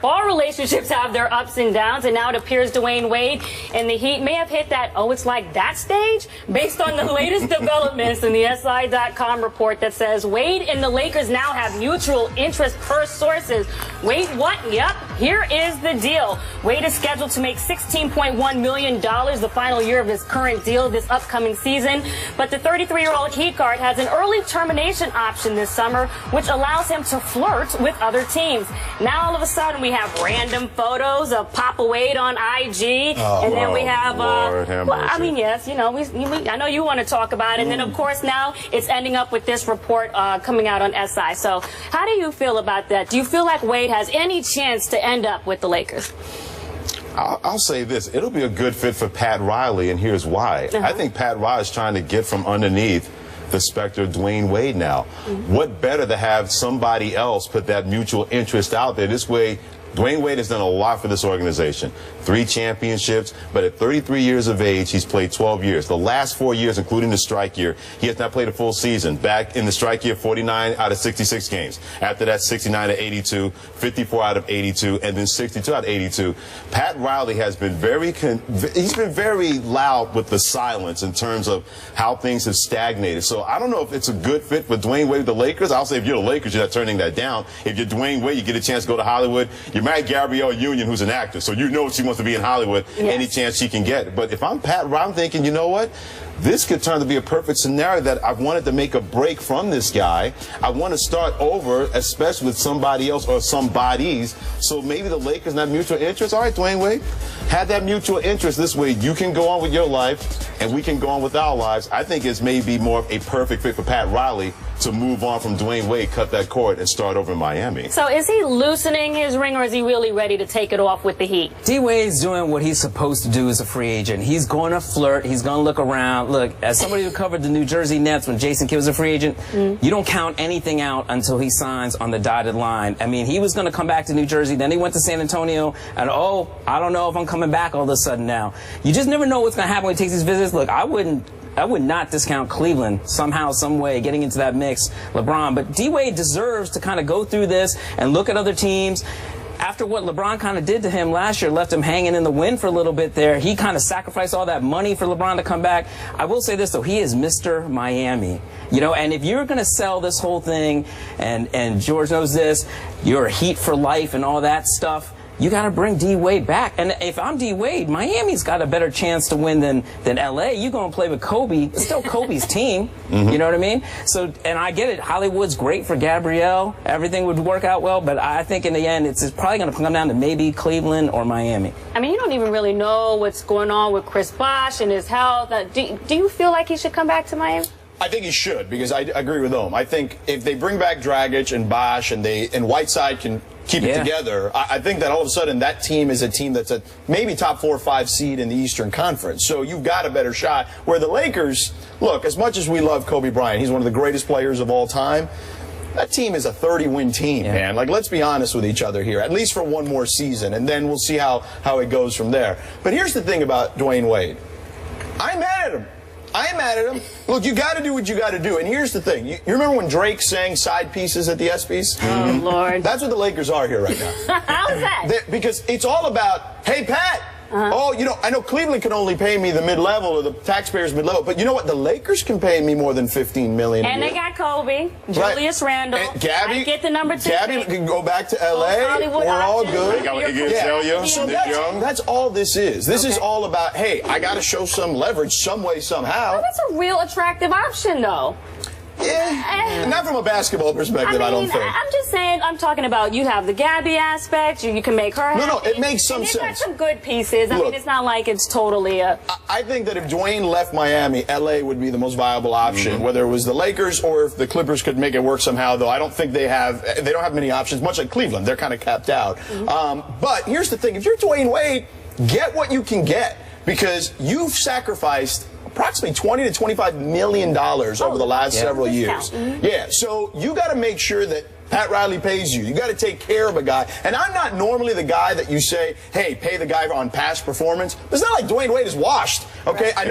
All relationships have their ups and downs, and now it appears Dwayne Wade and the Heat may have hit that, oh, it's like that stage, based on the latest developments in the SI.com report that says Wade and the Lakers now have mutual interest per sources. Wade what? Yep, here is the deal. Wade is scheduled to make $16.1 million the final year of his current deal this upcoming season, but the 33-year-old Heat guard has an early termination option this summer, which allows him to flirt with other teams. Now, all of a sudden, we have random photos of Papa Wade on IG, and then we have, well, I mean, yes, you know, I know you want to talk about it, and then, of course, now it's ending up with this report coming out on SI. So how do you feel about that? Do you feel like Wade has any chance to end up with the Lakers? I'll say this. It'll be a good fit for Pat Riley, and here's why. I think Pat Riley is trying to get from underneath the specter of Dwayne Wade now. What better to have somebody else put that mutual interest out there? This way, Dwayne Wade has done a lot for this organization. 3 championships, but at 33 years of age, he's played 12 years. The last 4 years, including the strike year, he has not played a full season. Back in the strike year, 49 out of 66 games. After that, 69 out of 82, 54 out of 82, and then 62 out of 82. Pat Riley has been very loud with the silence in terms of how things have stagnated. So I don't know if it's a good fit for Dwayne Wade with the Lakers. I'll say if you're the Lakers, you're not turning that down. If you're Dwayne Wade, you get a chance to go to Hollywood. You married Gabrielle Union, who's an actor, so you know she wants to be in Hollywood any chance she can get. But if I'm Pat Riley, I'm thinking, you know what? This could turn to be a perfect scenario that I've wanted to make a break from this guy. I want to start over, especially with somebody else or somebodies. So maybe the Lakers have mutual interest. All right, Dwayne Wade, have that mutual interest. This way you can go on with your life and we can go on with our lives. I think it's maybe more of a perfect fit for Pat Riley to move on from Dwayne Wade, cut that cord, and start over in Miami. So is he loosening his ring, or is he really ready to take it off with the Heat? D-Wade's doing what he's supposed to do as a free agent. He's going to flirt. He's going to look around. Look, as somebody who covered the New Jersey Nets when Jason Kidd was a free agent, you don't count anything out until he signs on the dotted line. I mean, he was going to come back to New Jersey, then he went to San Antonio, and oh, I don't know if I'm coming back all of a sudden now. You just never know what's going to happen when he takes these visits. Look, I would not discount Cleveland somehow, some way, getting into that mix, LeBron. But D-Wade deserves to kind of go through this and look at other teams. After what LeBron kind of did to him last year, left him hanging in the wind for a little bit there, he kind of sacrificed all that money for LeBron to come back. I will say this, though, he is Mr. Miami. You know, and if you're going to sell this whole thing, and George knows this, you're a Heat for life and all that stuff, you got to bring D-Wade back. And if I'm D-Wade, Miami's got a better chance to win than L.A. You're going to play with Kobe. It's still Kobe's team. You know what I mean? So, and I get it. Hollywood's great for Gabrielle. Everything would work out well. But I think in the end, it's probably going to come down to maybe Cleveland or Miami. I mean, you don't even really know what's going on with Chris Bosh and his health. Do you feel like he should come back to Miami? I think he should, because I agree with Ohm. I think if they bring back Dragic and Bosh and Whiteside can keep it together, I think that all of a sudden that team is a team that's a maybe top 4 or 5 seed in the Eastern Conference. So you've got a better shot. Where the Lakers, look, as much as we love Kobe Bryant, he's one of the greatest players of all time. That team is a 30-win team, man. Like, let's be honest with each other here, at least for one more season, and then we'll see how it goes from there. But here's the thing about Dwayne Wade. I'm mad at him. I am mad at him. Look, you got to do what you got to do. And here's the thing. You remember when Drake sang side pieces at the ESPYs? Oh, Lord. That's what the Lakers are here right now. How's that? Because it's all about, hey, Pat. Oh, you know, I know Cleveland can only pay me the mid-level or the taxpayers mid-level, but you know what? The Lakers can pay me more than $15 million. And they got Kobe, Julius Randle. And Gabby, I get the number 2. Gabby can go back to L.A. We're all good. So that's all this is. This is all about, hey, I got to show some leverage some way, somehow. Well, that's a real attractive option, though. Yeah, not from a basketball perspective, I don't think. I'm just saying, I'm talking about you have the Gabby aspect, you can make her happy. No, it makes some sense. Got some good pieces. I mean, it's not like it's totally a... I think that if Dwayne left Miami, L.A. would be the most viable option, whether it was the Lakers or if the Clippers could make it work somehow, though I don't think they don't have many options, much like Cleveland. They're kind of capped out. But here's the thing. If you're Dwayne Wade, get what you can get, because you've sacrificed approximately $20 to $25 million over the last several years. Yeah, so you got to make sure that Pat Riley pays you. You got to take care of a guy. And I'm not normally the guy that you say, hey, pay the guy on past performance. It's not like Dwayne Wade is washed. Okay, right.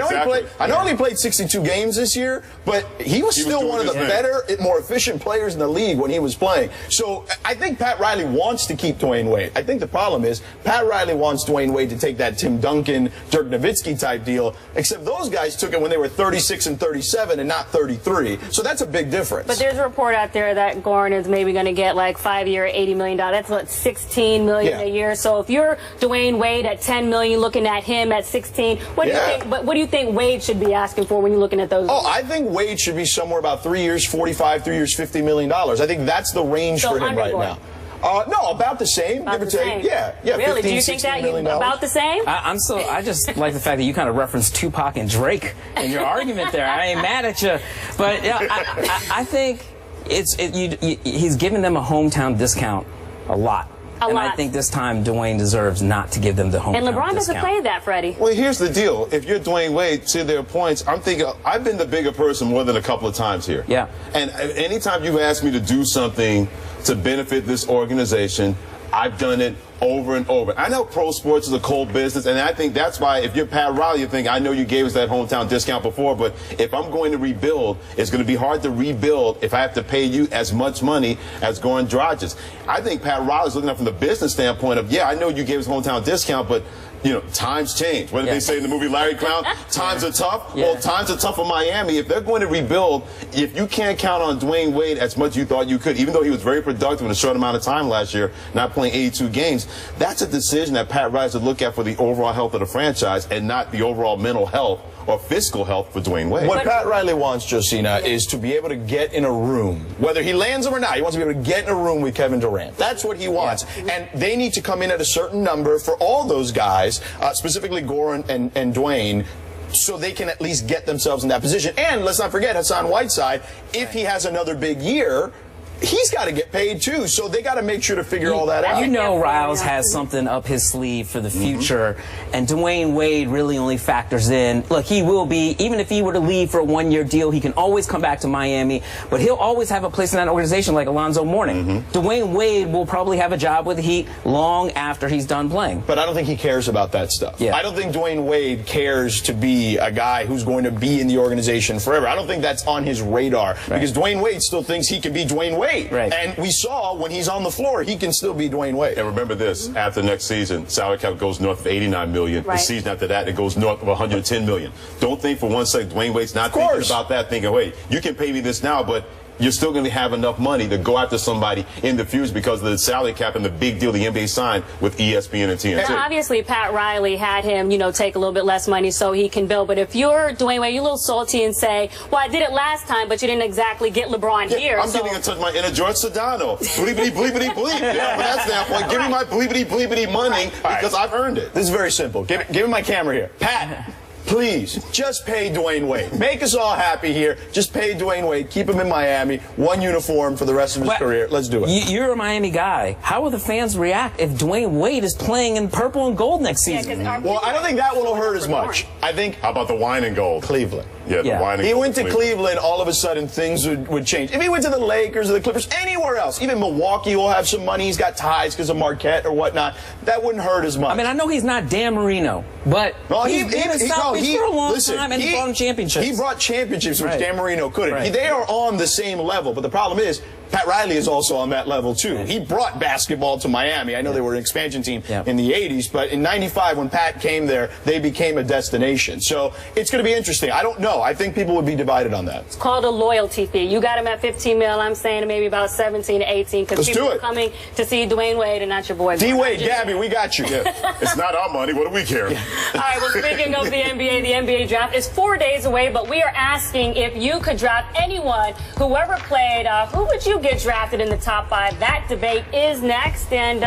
I know he only played 62 games this year, but he was still one of the better, more efficient players in the league when he was playing. So I think Pat Riley wants to keep Dwayne Wade. I think the problem is Pat Riley wants Dwayne Wade to take that Tim Duncan, Dirk Nowitzki type deal, except those guys took it when they were 36 and 37 and not 33. So that's a big difference. But there's a report out there that Goran is maybe going to get like 5-year, $80 million. That's what, $16 million a year. So if you're Dwayne Wade at $10 million, looking at him at 16, what do you think? What do you think Wade should be asking for when you're looking at those? Oh, I think Wade should be somewhere about 3 years, 45, 3 years, $50 million. I think that's the range for him right now. No, about the same, give or take. Yeah, really? 15, Do you think that about the same? I just like the fact that you kind of referenced Tupac and Drake in your argument there. I ain't mad at you, but yeah, I think he's giving them a hometown discount a lot. And I think this time Dwayne deserves not to give them the hometown discount. And LeBron doesn't play that, Freddie. Well, here's the deal. If you're Dwayne Wade, to their points, I'm thinking I've been the bigger person more than a couple of times here. Yeah. And anytime you've asked me to do something to benefit this organization, I've done it over and over. I know pro sports is a cold business, and I think that's why if you're Pat Riley, you think, I know you gave us that hometown discount before, but if I'm going to rebuild, it's going to be hard to rebuild if I have to pay you as much money as Goran Dragic. I think Pat Riley's looking at it from the business standpoint of, yeah, I know you gave us hometown discount, but you know, times change. What did they say in the movie Larry Clown? Times are tough. Well, times are tough for Miami. If they're going to rebuild, if you can't count on Dwayne Wade as much as you thought you could, even though he was very productive in a short amount of time last year, not playing 82 games, that's a decision that Pat Riley should look at for the overall health of the franchise and not the overall mental health or fiscal health for Dwayne Wade. What Pat Riley wants, Josina, is to be able to get in a room, whether he lands them or not. He wants to be able to get in a room with Kevin Durant. That's what he wants. And they need to come in at a certain number for all those guys, specifically Goran and Dwayne, so they can at least get themselves in that position. And let's not forget Hassan Whiteside, if he has another big year, he's got to get paid too, so they got to make sure to figure all that out. You know Riles has something up his sleeve for the future, and Dwayne Wade really only factors in, look, he will be, even if he were to leave for a one-year deal, he can always come back to Miami, but he'll always have a place in that organization like Alonzo Mourning. Dwayne Wade will probably have a job with the Heat long after he's done playing. But I don't think he cares about that stuff. I don't think Dwayne Wade cares to be a guy who's going to be in the organization forever. I don't think that's on his radar, because Dwayne Wade still thinks he can be Dwayne Wade. And we saw when he's on the floor, he can still be Dwayne Wade. And remember this, after next season, salary cap goes north of $89 million. The season after that, it goes north of $110 million. Don't think for one second Dwayne Wade's not thinking about that, thinking, wait, you can pay me this now, but you're still going to have enough money to go after somebody in the future because of the salary cap and the big deal the NBA signed with ESPN and TNT. And obviously, Pat Riley had him, you know, take a little bit less money so he can build. But if you're Dwayne Wade, you're a little salty and say, well, I did it last time, but you didn't exactly get LeBron here. I'm getting in touch with my inner George Sedano. Bleepity, bleepity, bleep. Yeah, from that standpoint, give me my bleepity, bleepity money because I've earned it. This is very simple. Give me my camera here. Pat. Please, just pay Dwayne Wade. Make us all happy here. Just pay Dwayne Wade. Keep him in Miami. One uniform for the rest of his career. Let's do it. You're a Miami guy. How will the fans react if Dwayne Wade is playing in purple and gold next season? Well, I don't think that will hurt as much. I think... How about the wine and gold? Cleveland. Yeah, the wine and gold. He went to Cleveland, all of a sudden things would change. If he went to the Lakers or the Clippers, anywhere else, even Milwaukee will have some money. He's got ties because of Marquette or whatnot. That wouldn't hurt as much. I mean, I know he's not Dan Marino, but he's been in South Beach for a long time, and he brought him championships. He brought championships, which Dan Marino couldn't. They are on the same level, but the problem is, Pat Riley is also on that level, too. He brought basketball to Miami. I know they were an expansion team in the 80s, but in 95, when Pat came there, they became a destination. So it's going to be interesting. I don't know. I think people would be divided on that. It's called a loyalty fee. You got him at $15 million. I'm saying maybe about 17 to 18 because people are coming to see Dwayne Wade and not your boy. D-Wade, Gabby, we got you. It's not our money. What do we care? All right, well, speaking of the NBA draft is 4 days away, but we are asking if you could draft anyone, whoever played, who would you get drafted in the top 5? That debate is next. And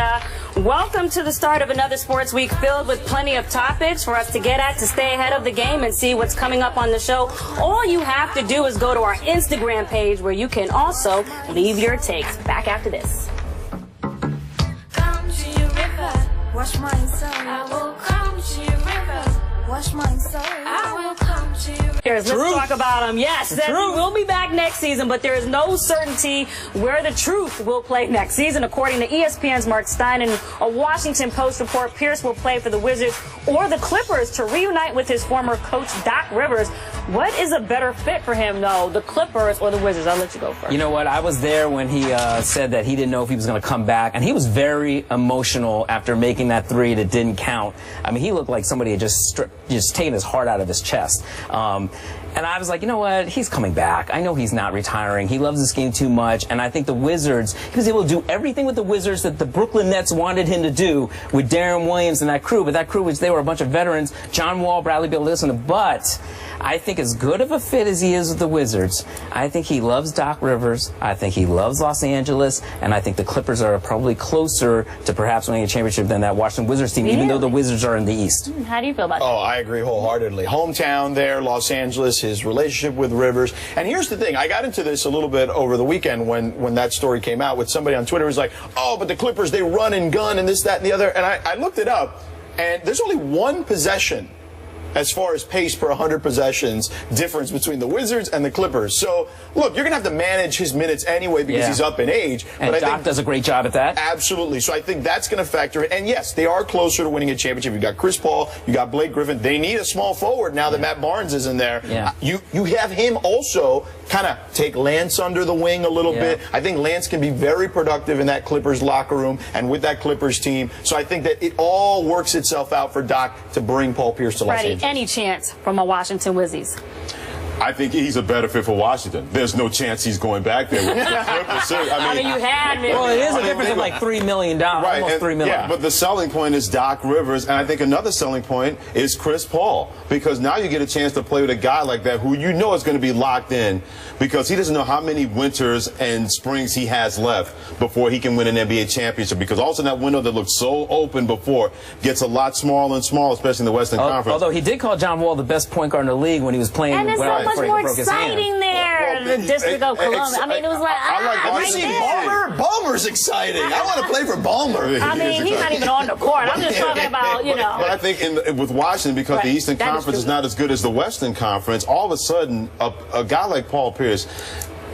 welcome to the start of another sports week filled with plenty of topics for us to get at to stay ahead of the game and see what's coming up on the show. All you have to do is go to our Instagram page where you can also leave your takes. Back after this. Come to your river, wash my soul. I will come to your river, Wash my soul. I will come to you. Let's talk about him. Yes, he will be back next season, but there is no certainty where the Truth will play next season. According to ESPN's Mark Stein and a Washington Post report, Pierce will play for the Wizards or the Clippers to reunite with his former coach, Doc Rivers. What is a better fit for him, though, the Clippers or the Wizards? I'll let you go first. You know what? I was there when he said that he didn't know if he was going to come back, and he was very emotional after making that three that didn't count. I mean, he looked like somebody had just taken his heart out of his chest. And I was like, you know what? He's coming back. I know he's not retiring. He loves this game too much. And I think the Wizards, he was able to do everything with the Wizards that the Brooklyn Nets wanted him to do with Darren Williams and that crew. But that crew, which they were a bunch of veterans, John Wall, Bradley Beal, listen. But I think as good of a fit as he is with the Wizards, I think he loves Doc Rivers. I think he loves Los Angeles. And I think the Clippers are probably closer to perhaps winning a championship than that Washington Wizards team, even though the Wizards are in the East. How do you feel about that? Oh, I agree wholeheartedly. Hometown there, Los Angeles, his relationship with Rivers. And here's the thing. I got into this a little bit over the weekend when that story came out with somebody on Twitter who was like, oh, but the Clippers, they run and gun and this, that, and the other. And I looked it up, and there's only one possession as far as pace per 100 possessions difference between the Wizards and the Clippers. So, look, you're going to have to manage his minutes anyway because he's up in age. And but Doc I think does a great job at that. Absolutely. So I think that's going to factor in. And, yes, they are closer to winning a championship. You've got Chris Paul. You got Blake Griffin. They need a small forward now that Matt Barnes is in there. Yeah. You have him also kind of take Lance under the wing a little bit. I think Lance can be very productive in that Clippers locker room and with that Clippers team. So I think that it all works itself out for Doc to bring Paul Pierce to Los Angeles. Any chance from a Washington Wizards? I think he's a better fit for Washington. There's no chance he's going back there with the Clippers. I mean, you had me. Well, it is a difference of like $3 million, right, almost $3 million. Yeah, but the selling point is Doc Rivers, and I think another selling point is Chris Paul, because now you get a chance to play with a guy like that who you know is going to be locked in, because he doesn't know how many winters and springs he has left before he can win an NBA championship, because also that window that looked so open before gets a lot smaller and smaller, especially in the Western Conference. Although he did call John Wall the best point guard in the league when he was playing. And it's so much more exciting there, the District of Columbia. I mean, it was like, Ballmer's exciting. I want to play for Ballmer. I mean, he's not even on the court. I'm just talking about, you know. But I think with Washington, because the Eastern Conference is not as good as the Western Conference, all of a sudden, a guy like Paul Pierce,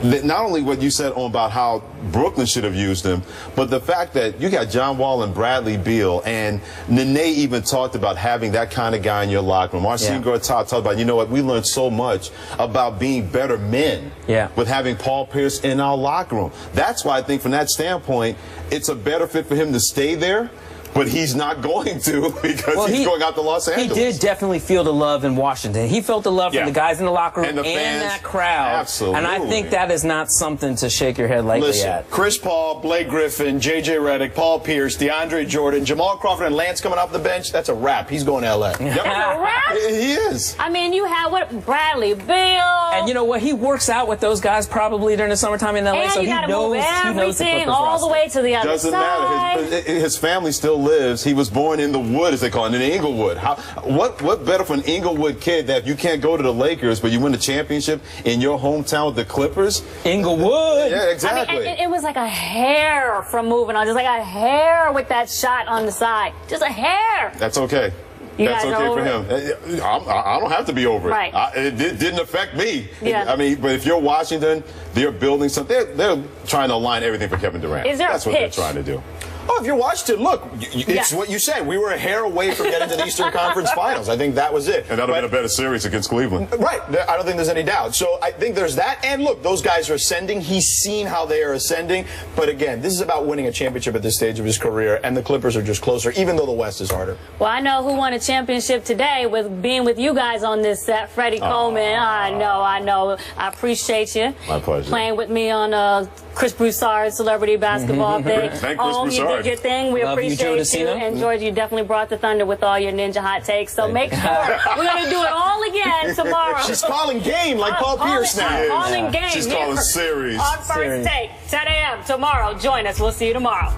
not only what you said about how Brooklyn should have used him, but the fact that you got John Wall and Bradley Beal, and Nene even talked about having that kind of guy in your locker room. Marcin Gortat talked about, you know what, we learned so much about being better men with having Paul Pierce in our locker room. That's why I think from that standpoint, it's a better fit for him to stay there. But he's not going to, because he's going out to Los Angeles. He did definitely feel the love in Washington. He felt the love from the guys in the locker room and that crowd. Absolutely. And I think that is not something to shake your head lightly at. Chris Paul, Blake Griffin, J.J. Redick, Paul Pierce, DeAndre Jordan, Jamal Crawford, and Lance coming off the bench. That's a wrap. He's going to L.A. That's a wrap? He is. I mean, you have Bradley Beal. And you know what? He works out with those guys probably during the summertime in L.A. And so you got to move everything all the way to the other side. Doesn't matter. His family still lives. He was born in the wood, as they call it, in Inglewood. What better for an Inglewood kid that you can't go to the Lakers, but you win the championship in your hometown with the Clippers? Inglewood. Yeah, exactly. I mean, it was like a hair from moving on, just like a hair with that shot on the side, just a hair. That's okay. That's okay for him. I don't have to be over it. Right. It didn't affect me. Yeah. I mean, but if you're Washington, they're building something. They're trying to align everything for Kevin Durant. That's what they're trying to do. Oh, if you're Washington, look, it's what you said. We were a hair away from getting to the Eastern Conference Finals. I think that was it. And that would have been a better series against Cleveland. Right. I don't think there's any doubt. So I think there's that. And look, those guys are ascending. He's seen how they are ascending. But again, this is about winning a championship at this stage of his career. And the Clippers are just closer, even though the West is harder. Well, I know who won a championship today with being with you guys on this set, Freddie Coleman. I know. I appreciate you. My pleasure. Playing with me on Chris Broussard's celebrity basketball thing. Thank Chris Broussard. You did your thing. We appreciate you. And George, you definitely brought the thunder with all your ninja hot takes. So make sure we're going to do it all again tomorrow. She's calling game like Paul Pierce now. I'm calling game. She's calling series. On First Take, 10 a.m. tomorrow. Join us. We'll see you tomorrow.